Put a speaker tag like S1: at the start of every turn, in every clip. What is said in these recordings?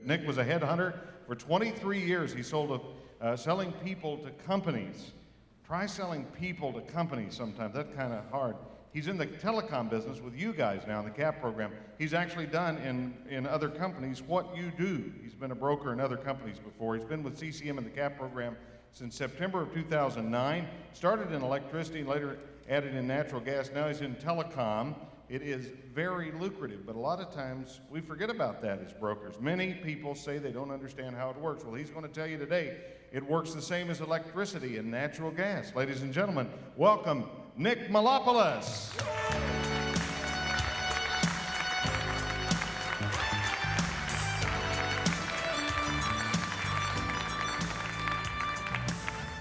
S1: Nick was a headhunter for 23 years. He sold selling people to companies. Try selling people to companies sometimes. That's kind of hard. He's in the telecom business with you guys now in the CAP program. He's actually done in other companies what you do. He's been a broker in other companies before. He's been with CCM in the CAP program since September of 2009. Started in electricity and later added in natural gas. Now he's in telecom. It is very lucrative, but a lot of times we forget about that as brokers. Many people say they don't understand how it works. Well, he's going to tell you today it works the same as electricity and natural gas. Ladies and gentlemen, welcome Nick Moulopoulos.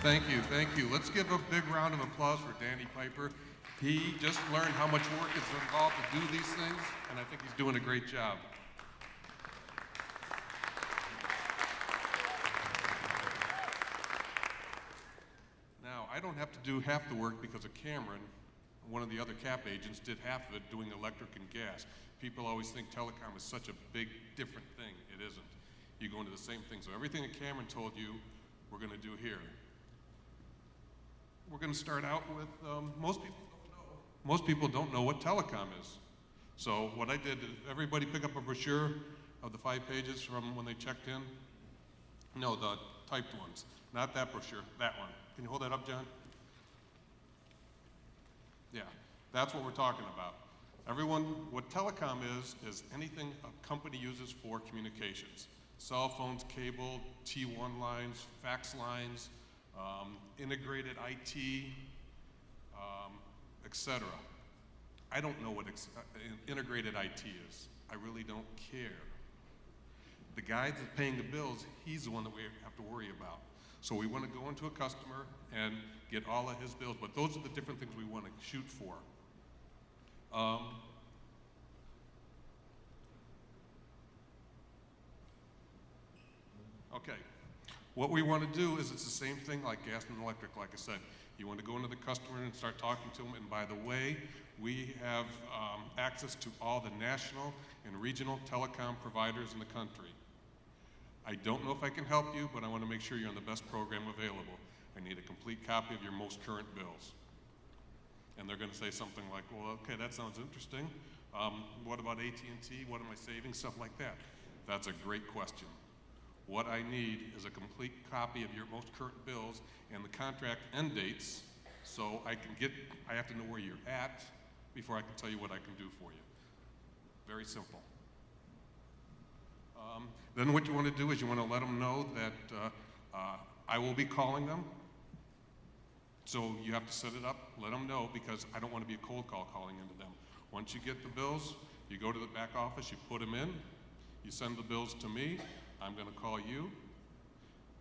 S2: Thank you, thank you. Let's give a big round of applause for Danny Piper. He just learned how much work is involved to do these things, and I think he's doing a great job. Now, I don't have to do half the work because of Cameron. One of the other CAP agents did half of it doing electric and gas. People always think telecom is such a big, different thing. It isn't. You go into the same thing. So everything that Cameron told you, we're going to do here. We're going to start out with, most people don't know what telecom is. So what I did, everybody pick up a brochure of the 5 pages from when they checked in? No, the typed ones. Not that brochure, that one. Can you hold that up, John? Yeah, that's what we're talking about. Everyone, what telecom is anything a company uses for communications. Cell phones, cable, T1 lines, fax lines, integrated IT, etc. I don't know what integrated IT is. I really don't care. The guy that's paying the bills, he's the one that we have to worry about. So we want to go into a customer and get all of his bills, but those are the different things we want to shoot for. Okay, what we want to do is it's the same thing like gas and electric, like I said. You want to go into the customer and start talking to them, and by the way, we have access to all the national and regional telecom providers in the country. I don't know if I can help you, but I want to make sure you're on the best program available. I need a complete copy of your most current bills. And they're going to say something like, well, okay, that sounds interesting. What about AT&T? What am I saving? Stuff like that. That's a great question. What I need is a complete copy of your most current bills and the contract end dates, so I have to know where you're at before I can tell you what I can do for you. Very simple. Then what you want to do is you want to let them know that I will be calling them. So you have to set it up, let them know, because I don't want to be a cold call calling into them. Once you get the bills, you go to the back office, you put them in, you send the bills to me, I'm going to call you,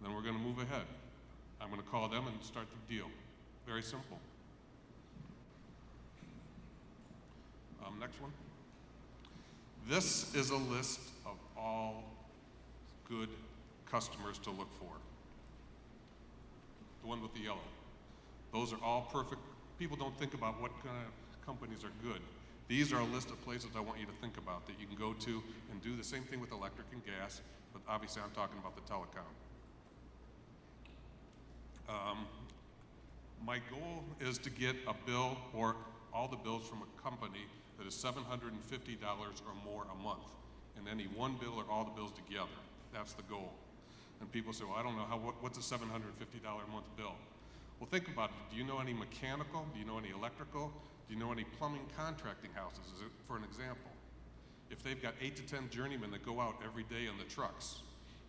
S2: then we're going to move ahead. I'm going to call them and start the deal. Very simple. Next one. This is a list of all good customers to look for. The one with the yellow. Those are all perfect. People don't think about what kind of companies are good. These are a list of places I want you to think about that you can go to and do the same thing with electric and gas, but obviously I'm talking about the telecom. My goal is to get a bill or all the bills from a company that is $750 or more a month, and any one bill or all the bills together. That's the goal. And people say, well, I don't know, what's a $750 a month bill? Well, think about it. Do you know any mechanical? Do you know any electrical? Do you know any plumbing contracting houses? For an example, if they've got 8 to 10 journeymen that go out every day in the trucks,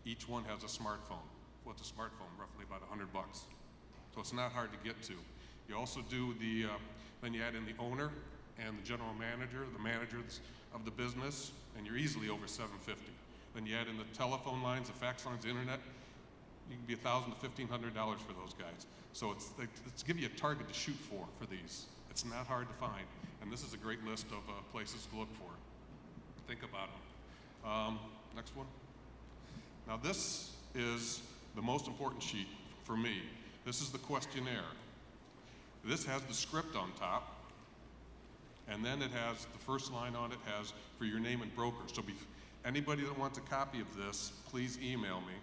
S2: each one has a smartphone. What's a smartphone? Roughly about $100. So it's not hard to get to. You also do then you add in the owner and the general manager, the managers of the business, and you're easily over $750. Then you add in the telephone lines, the fax lines, the internet, you can be $1,000 to $1,500 for those guys. So it's give you a target to shoot for these. It's not hard to find, and this is a great list of places to look for. Think about them. Next one. Now this is the most important sheet for me. This is the questionnaire. This has the script on top, and then it has the first line on it has for your name and broker. So Anybody that wants a copy of this, please email me,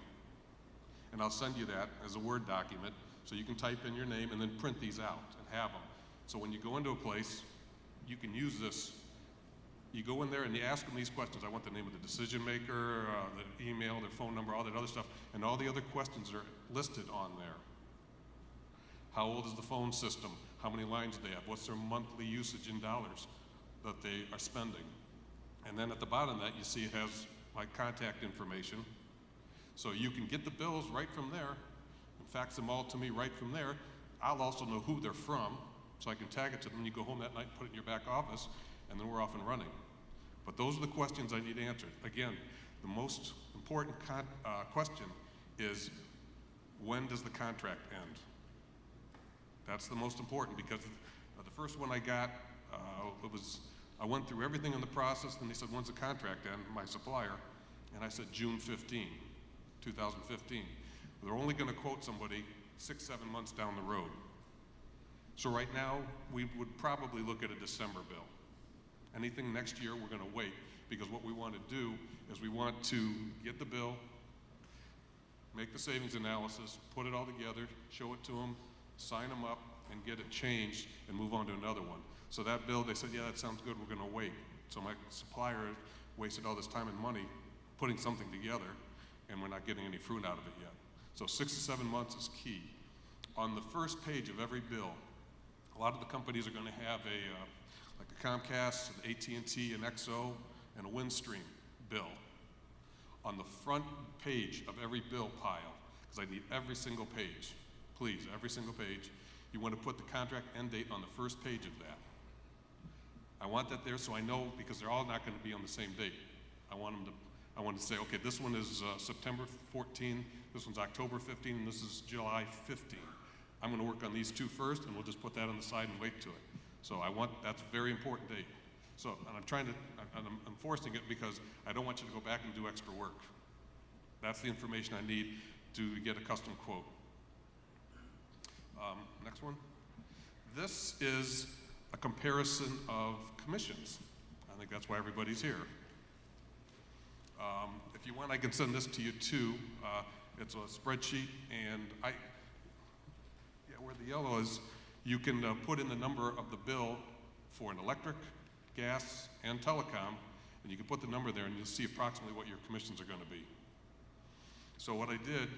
S2: and I'll send you that as a Word document, so you can type in your name and then print these out and have them. So when you go into a place, you can use this. You go in there and you ask them these questions. I want the name of the decision maker, the email, their phone number, all that other stuff, and all the other questions are listed on there. How old is the phone system? How many lines do they have? What's their monthly usage in dollars that they are spending? And then at the bottom of that, you see it has my contact information. So you can get the bills right from there and fax them all to me right from there. I'll also know who they're from, so I can tag it to them. You go home that night, put it in your back office, and then we're off and running. But those are the questions I need answered. Again, the most important question is, when does the contract end? That's the most important, because the first one I got, I went through everything in the process, and they said, when's the contract end, my supplier? And I said, June 15, 2015. They're only going to quote somebody 6-7 months down the road. So right now, we would probably look at a December bill. Anything next year, we're going to wait, because what we want to do is we want to get the bill, make the savings analysis, put it all together, show it to them, sign them up, and get it changed and move on to another one. So that bill, they said, yeah, that sounds good, we're going to wait. So my supplier wasted all this time and money putting something together, and we're not getting any fruit out of it yet. So 6 to 7 months is key. On the first page of every bill, a lot of the companies are going to have like a Comcast, an AT&T, an XO, and a Windstream bill. On the front page of every bill pile, because I need every single page, please, every single page, you want to put the contract end date on the first page of that. I want that there so I know, because they're all not going to be on the same date. I want to say, okay, this one is September 14, this one's October 15, and this is July 15. I'm going to work on these two first, and we'll just put that on the side and wait to it. So that's a very important date. So, and I'm forcing it because I don't want you to go back and do extra work. That's the information I need to get a custom quote. Next one. This is a comparison of commissions. I think that's why everybody's here. If you want, I can send this to you too. It's a spreadsheet, and where the yellow is, you can put in the number of the bill for an electric, gas, and telecom, and you can put the number there, and you'll see approximately what your commissions are going to be. So what I did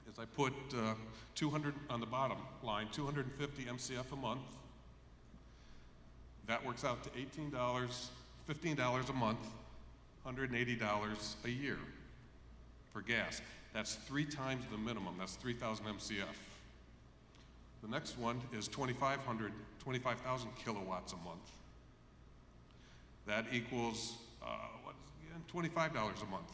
S2: is I put 200 on the bottom line, 250 MCF a month. That works out to $15 a month, $180 a year for gas. That's 3 times the minimum. That's 3,000 MCF. The next one is 25,000 kilowatts a month. That equals, what is it again? $25 a month.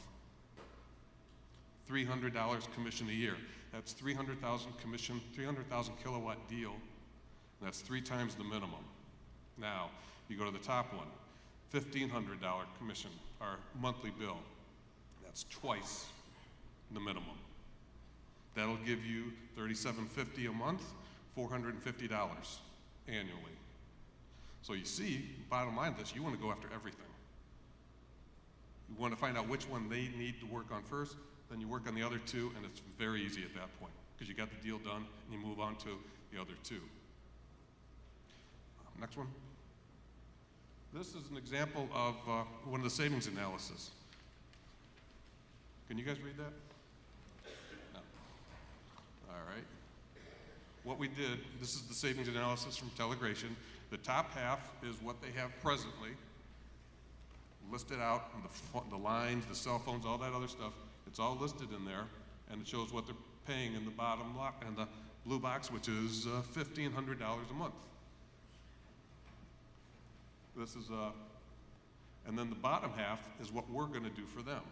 S2: $300 commission a year. That's 300,000 commission, 300,000 kilowatt deal. And that's 3 times the minimum. Now, you go to the top one, $1,500 commission, or monthly bill. That's twice the minimum. That'll give you $3,750 a month, $450 annually. So you see, bottom line of this, you want to go after everything. You want to find out which one they need to work on first, then you work on the other 2, and it's very easy at that point, because you got the deal done, and you move on to the other 2. Next one. This is an example of one of the savings analysis. Can you guys read that? No. All right. What we did, this is the savings analysis from Telegration. The top half is what they have presently, listed out, the lines, the cell phones, all that other stuff. It's all listed in there, and it shows what they're paying in the bottom block, and the blue box, which is $1,500 a month. This is, and then the bottom half is what we're going to do for them.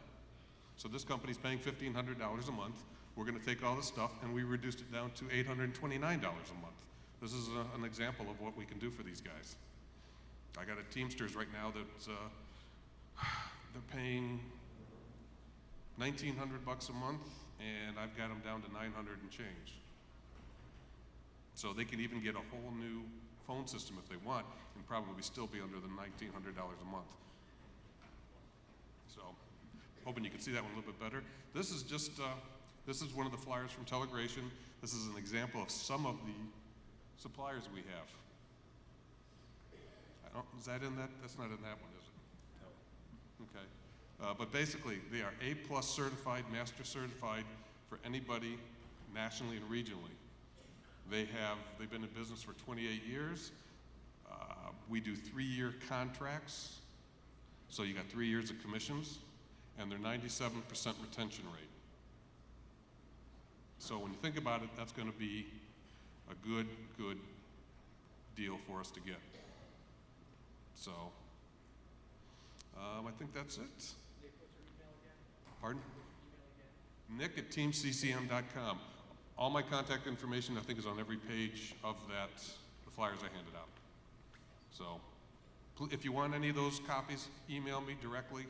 S2: So this company's paying $1,500 a month. We're going to take all this stuff, and we reduced it down to $829 a month. This is an example of what we can do for these guys. I got a Teamsters right now that's they're paying $1,900 a month, and I've got them down to $900 and change. So they can even get a whole new phone system if they want, and probably still be under the $1,900 a month. So hoping you can see that one a little bit better. This is just, this is one of the flyers from Telegration. This is an example of some of the suppliers we have. Is that in that? That's not in that one, is it? No. Okay. But basically, they are A+ certified, master certified for anybody nationally and regionally. They've been in business for 28 years. We do 3-year contracts, so you got 3 years of commissions, and they're 97% retention rate. So when you think about it, that's going to be a good deal for us to get. So, I think that's it.
S3: Nick, what's your email again?
S2: Pardon?
S3: Email again.
S2: Nick@teamccm.com. All my contact information, I think, is on every page of the flyers I handed out. So, if you want any of those copies, email me directly.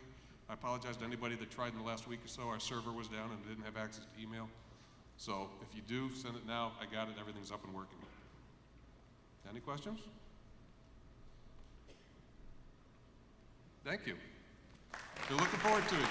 S2: I apologize to anybody that tried in the last week or so. Our server was down and didn't have access to email. So, if you do, send it now. I got it. Everything's up and working. Any questions? Thank you. We're looking forward to it.